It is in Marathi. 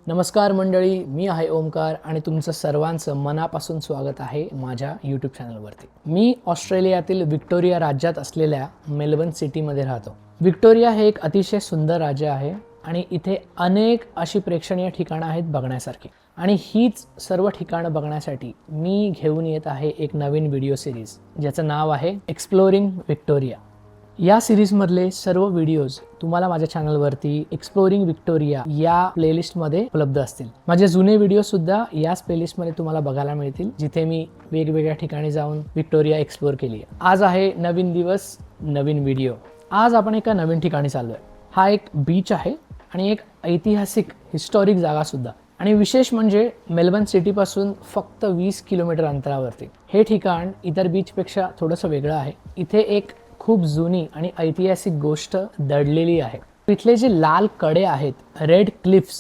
नमस्कार मंडळी, मी आहे ओमकार आणि तुमचं सर्वांचं मनापासून स्वागत आहे माझ्या यूट्यूब चॅनलवरती। मी ऑस्ट्रेलियातील विक्टोरिया राज्यात असलेल्या मेलबर्न सिटीमध्ये राहतो। विक्टोरिया हे एक अतिशय सुंदर राज्य आहे आणि इथे अनेक अशी प्रेक्षणीय ठिकाणं आहेत बघण्यासारखी। आणि हीच सर्व ठिकाणं बघण्यासाठी मी घेऊन येत आहे एक नवीन व्हिडिओ सिरीज ज्याचं नाव आहे एक्सप्लोरिंग विक्टोरिया। या सिरीजमधले सर्व व्हिडिओज तुम्हाला माझ्या चॅनलवरती एक्सप्लोरिंग विक्टोरिया या प्लेलिस्टमध्ये उपलब्ध असतील। माझे जुने व्हिडिओ सुद्धा याच प्लेलिस्टमध्ये तुम्हाला बघायला मिळतील, जिथे मी वेगवेगळ्या ठिकाणी जाऊन विक्टोरिया एक्सप्लोर केली आहे। आज आहे नवीन दिवस, नवीन व्हिडिओ। आज आपण एका नवीन ठिकाणी चाललोय। हा एक बीच आहे आणि एक ऐतिहासिक हिस्टॉरिक जागा सुद्धा। आणि विशेष म्हणजे मेलबर्न सिटीपासून फक्त 20 किलोमीटर अंतरावरती हे ठिकाण इतर बीचपेक्षा थोडंसं वेगळं आहे। इथे एक खूप जुनी आणि ऐतिहासिक गोष्ट दडलेली आहे। इथले जे लाल कडे आहेत, रेड क्लिफ्स,